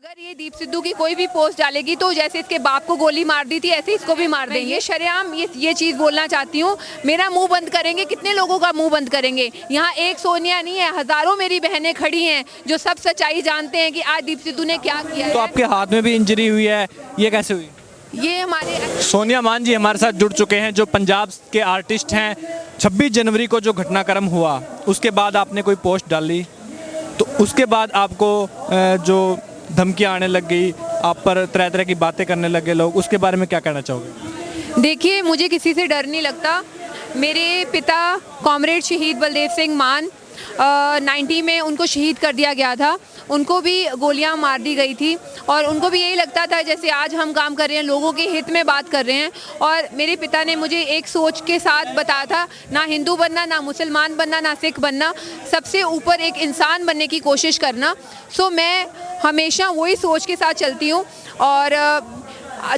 अगर ये दीप सिद्धू की कोई भी पोस्ट डालेगी तो जैसे इसके बाप को गोली मार दी थी ऐसे इसको भी मार देंगे। शरेआम ये चीज़ बोलना चाहती हूँ। मेरा मुंह बंद करेंगे, कितने लोगों का मुंह बंद करेंगे? यहाँ एक सोनिया नहीं है, हजारों मेरी बहनें खड़ी हैं जो सब सच्चाई जानते हैं कि आज दीप सिद्धू ने क्या किया है। तो आपके हाथ में भी इंजरी हुई है, ये कैसे हुई? ये हमारे सोनिया मान जी हमारे साथ जुड़ चुके हैं, जो पंजाब के आर्टिस्ट हैं। 26 जनवरी को जो घटनाक्रम हुआ उसके बाद आपने कोई पोस्ट डाली, तो उसके बाद आपको जो धमकियाँ आने लग गई, आप पर तरह तरह की बातें करने लगे लोग, उसके बारे में क्या कहना चाहोगे? देखिए, मुझे किसी से डर नहीं लगता। मेरे पिता कॉमरेड शहीद बलदेव सिंह मान 90 में उनको शहीद कर दिया गया था। उनको भी गोलियां मार दी गई थी और उनको भी यही लगता था जैसे आज हम काम कर रहे हैं, लोगों के हित में बात कर रहे हैं। और मेरे पिता ने मुझे एक सोच के साथ बताया था, ना हिंदू बनना, ना मुसलमान बनना, ना सिख बनना, सबसे ऊपर एक इंसान बनने की कोशिश करना। सो मैं हमेशा वही सोच के साथ चलती हूँ। और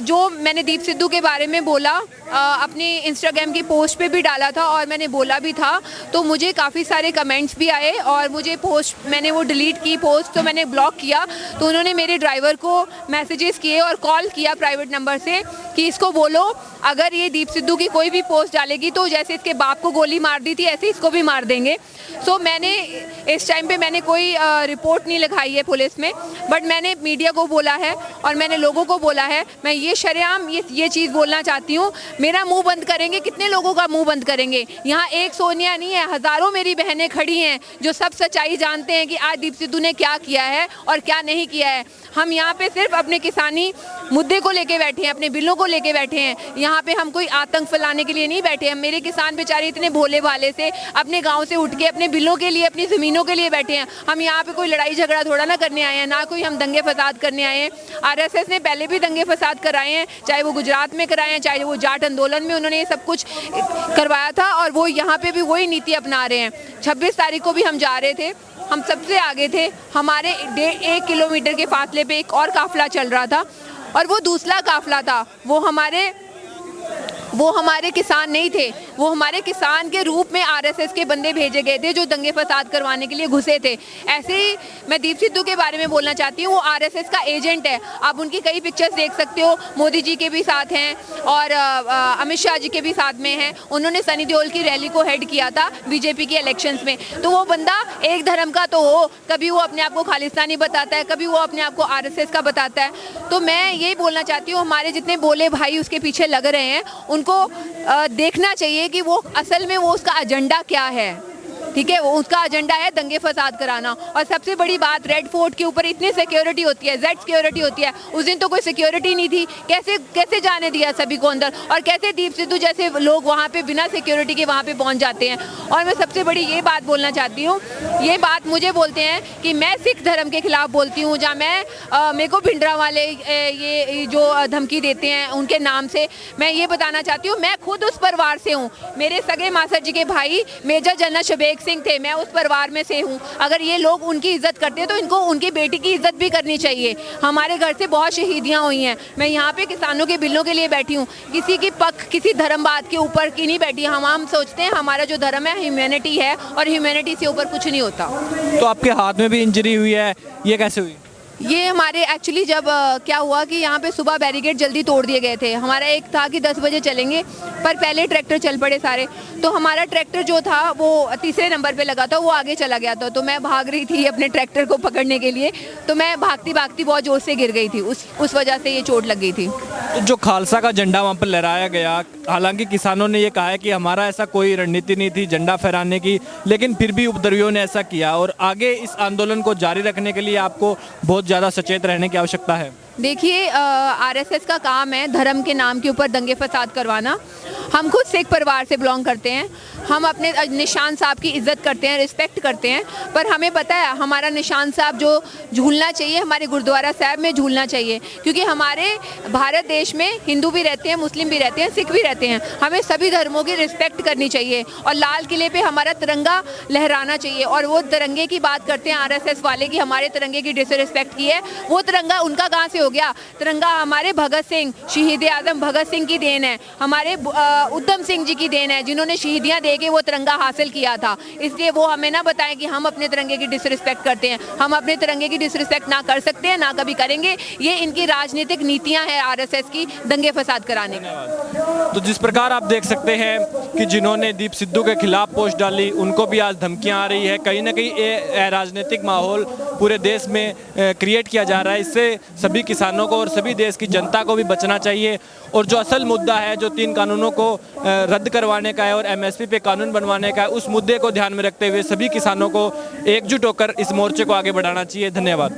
जो मैंने दीप सिद्धू के बारे में बोला अपनी इंस्टाग्राम की पोस्ट पे भी डाला था और मैंने बोला भी था, तो मुझे काफ़ी सारे कमेंट्स भी आए और मुझे पोस्ट, मैंने वो डिलीट की पोस्ट, तो मैंने ब्लॉक किया। तो उन्होंने मेरे ड्राइवर को मैसेजेस किए और कॉल किया प्राइवेट नंबर से कि इसको बोलो अगर ये दीप सिद्धू की कोई भी पोस्ट डालेगी तो जैसे इसके बाप को गोली मार दी थी ऐसे इसको भी मार देंगे। सो मैंने इस टाइम पे मैंने कोई रिपोर्ट नहीं लिखाई है पुलिस में, बट मैंने मीडिया को बोला है और मैंने लोगों को बोला है। मैं ये शरेआम ये चीज़ बोलना चाहती हूँ। मेरा मुंह बंद करेंगे, कितने लोगों का मुंह बंद करेंगे? यहाँ एक सोनिया नहीं है, हजारों मेरी बहनें खड़ी हैं जो सब सच्चाई जानते हैं कि आज दीप सिद्धू ने क्या किया है और क्या नहीं किया है। हम यहाँ पे सिर्फ अपने किसानी मुद्दे को लेके बैठे हैं, अपने बिलों को लेके बैठे हैं। यहाँ पे हम कोई आतंक फैलाने के लिए नहीं बैठे हैं। मेरे किसान बेचारे इतने भोले भाले से अपने गांव से उठ के अपने बिलों के लिए, अपनी ज़मीनों के लिए बैठे हैं। हम यहाँ पे कोई लड़ाई झगड़ा थोड़ा ना करने आए हैं, ना कोई हम दंगे फसाद करने आए हैं। आरएसएस ने पहले भी दंगे फसाद कराए हैं, चाहे वो गुजरात में कराए हैं, चाहे वो जाट आंदोलन में उन्होंने ये सब कुछ करवाया था और वो यहाँ पे भी वही नीति अपना रहे हैं। 26 तारीख को भी हम जा रहे थे, हम सबसे आगे थे। हमारे 1 किलोमीटर के फासले पे एक और काफिला चल रहा था और वो दूसरा काफिला था। वो हमारे किसान नहीं थे, वो हमारे किसान के रूप में आरएसएस के बंदे भेजे गए थे जो दंगे फसाद करवाने के लिए घुसे थे। ऐसे ही मैं दीप सिद्धू के बारे में बोलना चाहती हूँ। वो आरएसएस का एजेंट है। आप उनकी कई पिक्चर्स देख सकते हो, मोदी जी के भी साथ हैं और अमित शाह जी के भी साथ में हैं। उन्होंने सनी देओल की रैली को हेड किया था बीजेपी के इलेक्शंस में। तो वो बंदा एक धर्म का तो हो, कभी वो अपने आप को खालिस्तानी बताता है, कभी वो अपने आप को आरएसएस का बताता है। तो मैं यही बोलना चाहती हूँ, हमारे जितने बोले भाई उसके पीछे लग रहे हैं, उनको देखना चाहिए कि वो असल में वो उसका एजेंडा क्या है। ठीक है, वो उसका एजेंडा है दंगे फसाद कराना। और सबसे बड़ी बात, रेड फोर्ट के ऊपर इतनी सिक्योरिटी होती है, जेड सिक्योरिटी होती है, उस दिन तो कोई सिक्योरिटी नहीं थी। कैसे जाने दिया सभी को अंदर, और कैसे दीप सिद्धू जैसे लोग वहाँ पे बिना सिक्योरिटी के वहाँ पे पहुँच जाते हैं। और मैं सबसे बड़ी ये बात बोलना चाहती हूँ, ये बात मुझे बोलते हैं कि मैं सिख धर्म के खिलाफ बोलती हूँ, जहाँ मेरे को भिंडरा वाले ये जो धमकी देते हैं उनके नाम से मैं ये बताना चाहती हूँ, मैं खुद उस परिवार से हूँ। मेरे सगे मासर जी के भाई मेजर जनरल शबेग सिंह थे, मैं उस परिवार में से हूँ। अगर ये लोग उनकी इज्जत करते हैं तो इनको उनकी बेटी की इज्जत भी करनी चाहिए। हमारे घर से बहुत शहीदियाँ हुई हैं। मैं यहाँ पे किसानों के बिलों के लिए बैठी हूँ, किसी की पक्ष, किसी धर्मवाद के ऊपर की नहीं बैठी। हम सोचते हैं हमारा जो धर्म है ह्यूमैनिटी है और ह्यूमैनिटी से ऊपर कुछ नहीं होता। तो आपके हाथ में भी इंजरी हुई है, ये कैसे हुई? ये हमारे एक्चुअली जब क्या हुआ कि यहाँ पे सुबह बैरिकेड जल्दी तोड़ दिए गए थे। हमारा एक था कि 10 बजे चलेंगे, पर पहले ट्रैक्टर चल पड़े सारे। तो हमारा ट्रैक्टर जो था वो तीसरे नंबर पे लगा था, वो आगे चला गया था। तो मैं भाग रही थी अपने ट्रैक्टर को पकड़ने के लिए, तो मैं भागती भागती बहुत जोर से गिर गई थी। उस वजह से ये चोट लग गई थी। तो जो खालसा का झंडा वहाँ पर लहराया गया, हालांकि किसानों ने ये कहा है कि हमारा ऐसा कोई रणनीति नहीं थी झंडा फहराने की, लेकिन फिर भी उपद्रवियों ने ऐसा किया। और आगे इस आंदोलन को जारी रखने के लिए आपको बहुत ज़्यादा सचेत रहने की आवश्यकता है। देखिए, आरएसएस का काम है धर्म के नाम के ऊपर दंगे फसाद करवाना। हम खुद सिख परिवार से बिलोंग करते हैं, हम अपने निशान साहब की इज्जत करते हैं, रिस्पेक्ट करते हैं, पर हमें पता है हमारा निशान साहब जो झूलना चाहिए हमारे गुरुद्वारा साहब में झूलना चाहिए। क्योंकि हमारे भारत देश में हिंदू भी रहते हैं, मुस्लिम भी रहते हैं, सिख भी रहते हैं। हमें सभी धर्मों की रिस्पेक्ट करनी चाहिए और लाल किले पे हमारा तिरंगा लहराना चाहिए। और वो तिरंगे की बात करते हैं आरएसएस वाले कि हमारे तिरंगे की डिसरिस्पेक्ट की है, वो तिरंगा उनका कहाँ से हो गया। तिरंगा हमारे भगत सिंह, शहीद आजम भगत सिंह की देन है, हमारे उधम सिंह जी की देन है, जिन्होंने शहीदियाँ दे के वो तिरंगा हासिल किया था। इसलिए वो हमें ना बताएं कि हम अपने तिरंगे की डिसरिस्पेक्ट करते हैं। हम अपने तिरंगे की डिसरिस्पेक्ट ना कर सकते हैं, ना कभी करेंगे। ये इनकी राजनीतिक नीतियाँ हैं आरएसएस की, दंगे फसाद कराने की। तो जिस प्रकार आप देख सकते हैं कि जिन्होंने दीप सिद्धू के खिलाफ पोस्ट डाली उनको भी आज धमकियां आ रही है। कहीं ना कहीं ये राजनीतिक माहौल पूरे देश में क्रिएट किया जा रहा है। इससे सभी किसानों को और सभी देश की जनता को भी बचना चाहिए। और जो असल मुद्दा है, जो 3 कानूनों को रद्द करवाने का है और एमएसपी पे कानून बनवाने का है, उस मुद्दे को ध्यान में रखते हुए सभी किसानों को एकजुट होकर इस मोर्चे को आगे बढ़ाना चाहिए। धन्यवाद।